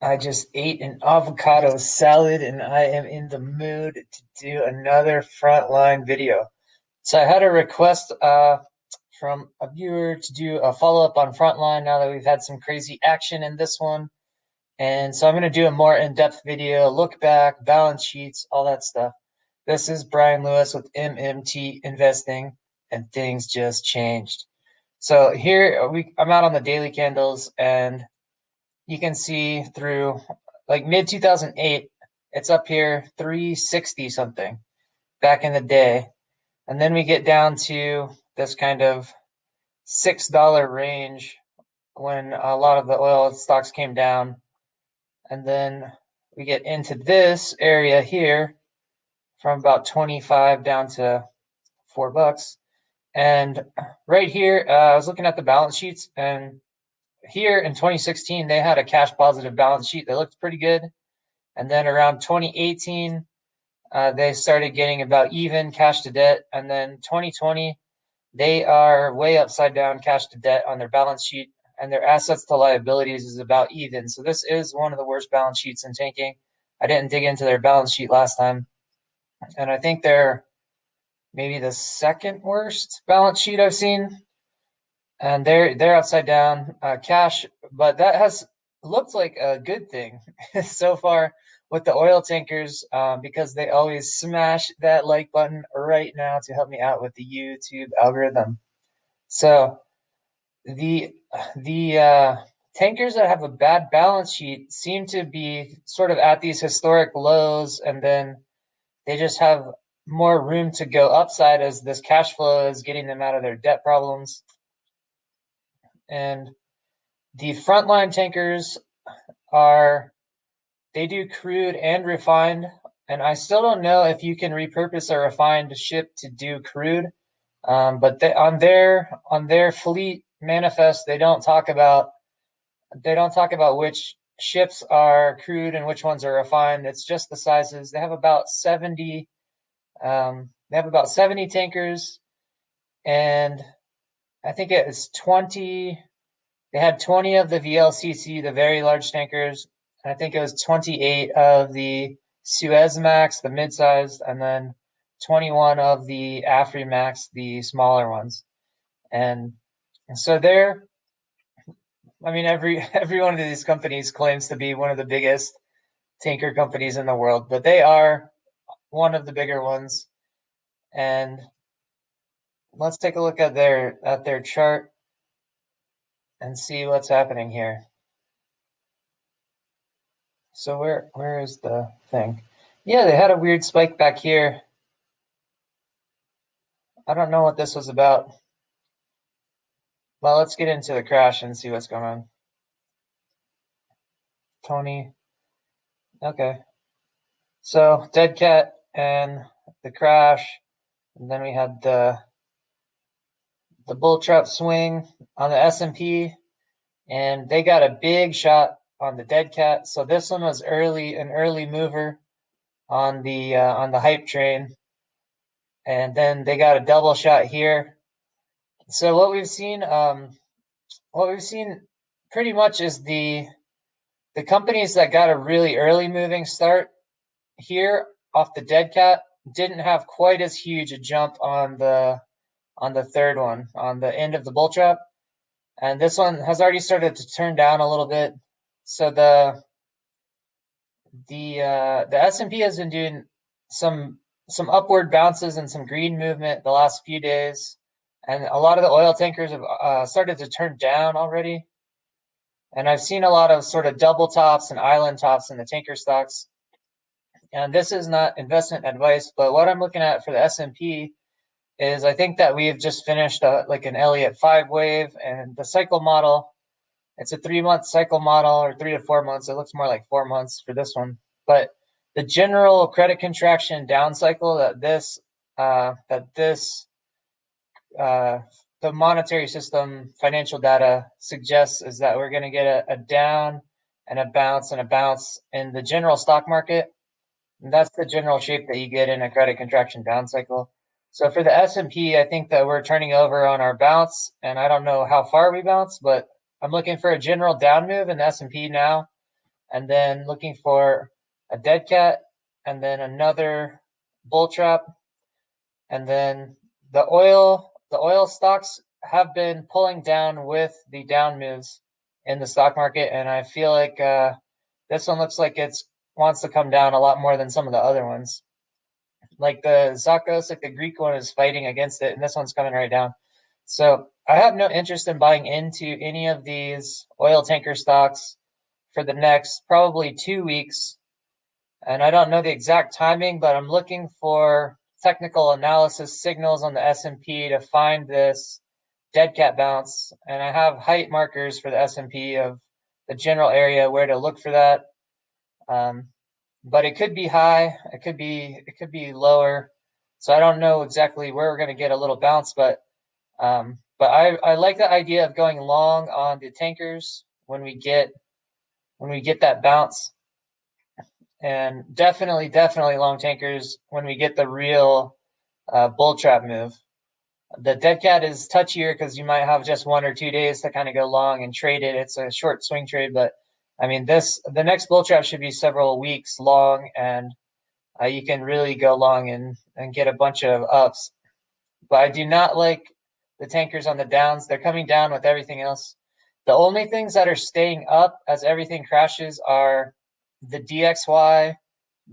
I just ate an avocado salad and I am in the mood to do another Frontline video. So I had a request from a viewer to do a follow-up on Frontline now that we've had some crazy action in this one. And so I'm going to do a more in-depth video, look back, balance sheets, all that stuff. This is Brian Lewis with MMT Investing, and things just changed. So here I'm out on the daily candles, and you can see through like mid 2008, it's up here 360 something back in the day. And then we get down to this kind of $6 range when a lot of the oil stocks came down. And then we get into this area here from about 25 down to $4. And right here, I was looking at the balance sheets, and here in 2016, they had a cash positive balance sheet that looked pretty good. And then around 2018, they started getting about even cash to debt. And then 2020, they are way upside down cash to debt on their balance sheet, and their assets to liabilities is about even. So this is one of the worst balance sheets in tanking. I didn't dig into their balance sheet last time, and I think they're maybe the second worst balance sheet I've seen. And they're upside down cash, but that has looked like a good thing so far with the oil tankers, because they always smash that like button right now to help me out with the YouTube algorithm. So the tankers that have a bad balance sheet seem to be sort of at these historic lows, and then they just have more room to go upside as this cash flow is getting them out of their debt problems. And the Frontline tankers they do crude and refined, and I still don't know if you can repurpose a refined ship to do crude. But on their fleet manifest, they don't talk about which ships are crude and which ones are refined. It's just the sizes. They have about 70. They have about 70 tankers, and I think it is 20. They had 20 of the VLCC, the very large tankers. And I think it was 28 of the Suezmax, the mid-sized, and then 21 of the Aframax, the smaller ones. And so every one of these companies claims to be one of the biggest tanker companies in the world, but they are one of the bigger ones. And let's take a look at their chart and see what's happening here. So where is the thing? Yeah, they had a weird spike back here. I don't know what this was about. Well, let's get into the crash and see what's going on. Tony. Okay. So dead cat and the crash, and then we had the bull trap swing on the S&P, and they got a big shot on the dead cat. So this one was an early mover on the hype train, and then they got a double shot here. So what we've seen pretty much is the companies that got a really early moving start here off the dead cat didn't have quite as huge a jump on the third one, on the end of the bull trap. And this one has already started to turn down a little bit. So the S&P has been doing some upward bounces and some green movement the last few days, and a lot of the oil tankers have started to turn down already. And I've seen a lot of sort of double tops and island tops in the tanker stocks. And this is not investment advice, but what I'm looking at for the S&P is I think that we've just finished like an Elliott 5 wave, and the cycle model, it's a 3-month cycle model, or 3 to 4 months. It looks more like 4 months for this one. But the general credit contraction down cycle the monetary system financial data suggests is that we're going to get a down and a bounce in the general stock market. And that's the general shape that you get in a credit contraction down cycle. So for the S&P, I think that we're turning over on our bounce, and I don't know how far we bounce, but I'm looking for a general down move in the S&P now. and then looking for a dead cat, and then another bull trap, and then the oil stocks have been pulling down with the down moves in the stock market, and I feel like this one looks like it wants to come down a lot more than some of the other ones. Like the Zakos, like the Greek one is fighting against it, and this one's coming right down. So I have no interest in buying into any of these oil tanker stocks for the next probably 2 weeks. And I don't know the exact timing, but I'm looking for technical analysis signals on the S&P to find this dead cat bounce. And I have height markers for the S&P of the general area where to look for that. But it could be high, it could be lower. So I don't know exactly where we're going to get a little bounce, but I like the idea of going long on the tankers when we get that bounce, and definitely long tankers when we get the real bull trap move. The dead cat is touchier because you might have just 1 or 2 days to kind of go long and trade it. It's a short swing trade, but I mean the next bull trap should be several weeks long, and you can really go long and get a bunch of ups. But I do not like the tankers on the downs. They're coming down with everything else. The only things that are staying up as everything crashes are the DXY,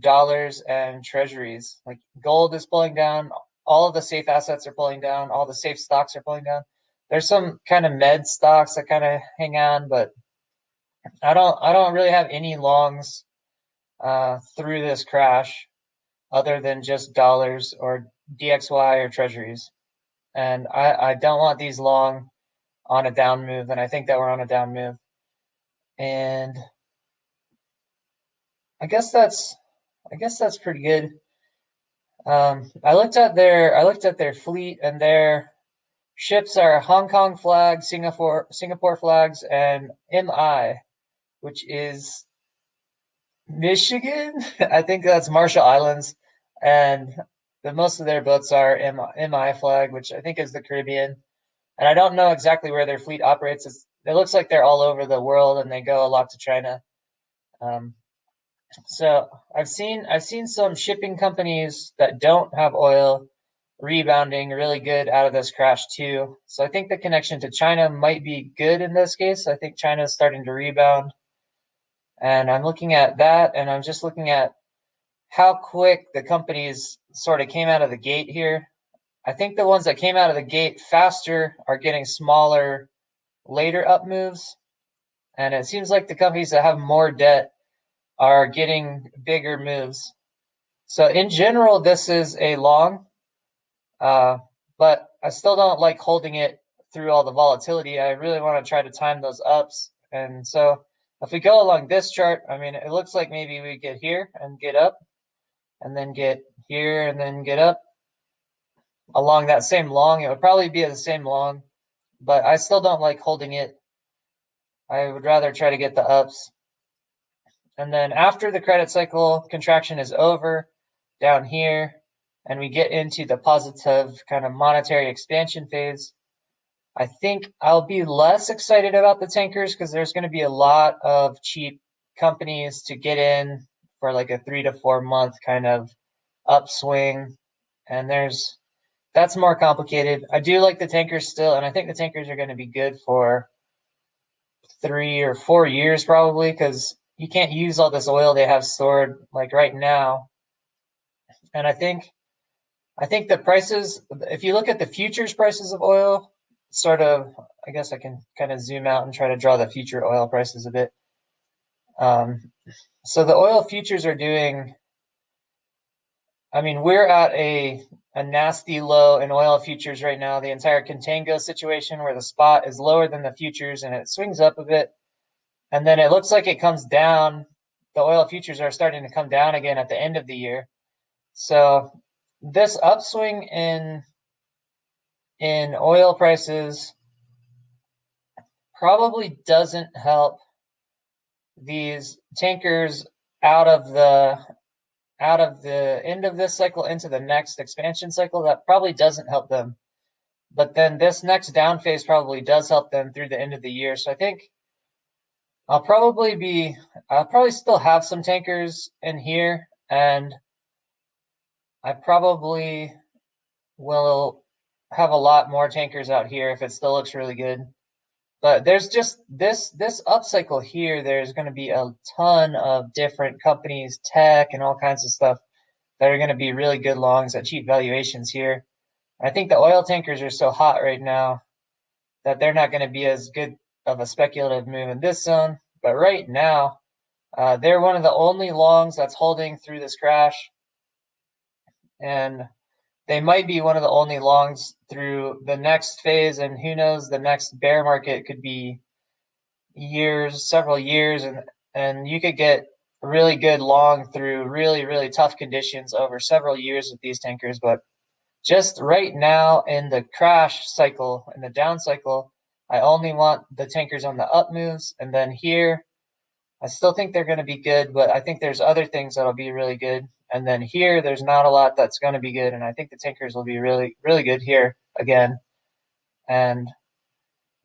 dollars, and treasuries. Like gold is pulling down. All of the safe assets are pulling down. All the safe stocks are pulling down. There's some kind of med stocks that kind of hang on, but I don't really have any longs through this crash other than just dollars or DXY or treasuries. And I don't want these long on a down move, and I think that we're on a down move. And I guess that's pretty good. I looked at their fleet, and their ships are Hong Kong flags, Singapore flags, and MI, which is Michigan. I think that's Marshall Islands, and most of their boats are MI flag, which I think is the Caribbean. And I don't know exactly where their fleet operates. It looks like they're all over the world, and they go a lot to China. Um, so I've seen some shipping companies that don't have oil rebounding really good out of this crash too. So I think the connection to China might be good in this case. I think China is starting to rebound. And I'm looking at that, and I'm just looking at how quick the companies sort of came out of the gate here. I think the ones that came out of the gate faster are getting smaller later up moves. And it seems like the companies that have more debt are getting bigger moves. So in general, this is a long, but I still don't like holding it through all the volatility. I really want to try to time those ups. And so if we go along this chart, I mean, it looks like maybe we get here and get up, and then get here and then get up along that same long. It would probably be the same long, but I still don't like holding it. I would rather try to get the ups. And then after the credit cycle contraction is over down here, and we get into the positive kind of monetary expansion phase, I think I'll be less excited about the tankers because there's going to be a lot of cheap companies to get in for like a 3 to 4 month kind of upswing. And that's more complicated. I do like the tankers still, and I think the tankers are going to be good for 3 or 4 years probably, because you can't use all this oil they have stored like right now. And I think the prices, if you look at the futures prices of oil, sort of, I guess I can kind of zoom out and try to draw the future oil prices a bit. So the oil futures are doing, I mean, we're at a nasty low in oil futures right now. The entire contango situation where the spot is lower than the futures and it swings up a bit. And then it looks like it comes down. The oil futures are starting to come down again at the end of the year. So this upswing in oil prices probably doesn't help these tankers out of the end of this cycle into the next expansion cycle. That probably doesn't help them. But then this next down phase probably does help them through the end of the year. So I think I'll probably still have some tankers in here, and I probably will have a lot more tankers out here if it still looks really good. But there's just this upcycle here, there's going to be a ton of different companies, tech and all kinds of stuff that are going to be really good longs at cheap valuations here. I think the oil tankers are so hot right now that they're not going to be as good of a speculative move in this zone. But right now, they're one of the only longs that's holding through this crash, and they might be one of the only longs through the next phase. And who knows, the next bear market could be years, several years, and you could get really good long through really tough conditions over several years with these tankers. But just right now in the crash cycle, in the down cycle, I only want the tankers on the up moves. And then here, I still think they're going to be good, but I think there's other things that'll be really good. And then here, there's not a lot that's going to be good. And I think the tankers will be really good here again. And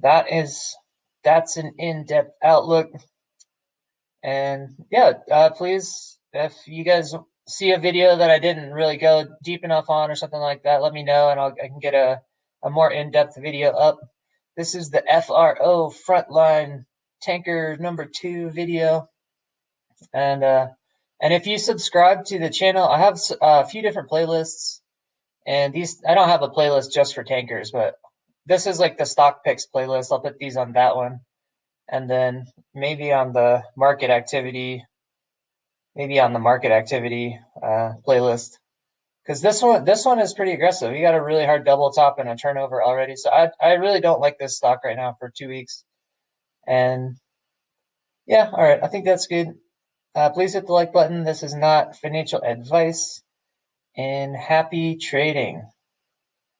that's an in-depth outlook. And yeah, please, if you guys see a video that I didn't really go deep enough on or something like that, let me know, and I can get a more in-depth video up. This is the FRO Frontline Tanker #2 video, and if you subscribe to the channel, I have a few different playlists, and these I don't have a playlist just for tankers, but this is like the stock picks playlist. I'll put these on that one, and then maybe on the market activity playlist, because this one is pretty aggressive. You got a really hard double top and a turnover already, so I really don't like this stock right now for 2 weeks. And yeah, all right, I think that's good. Please hit the like button. This is not financial advice, and happy trading.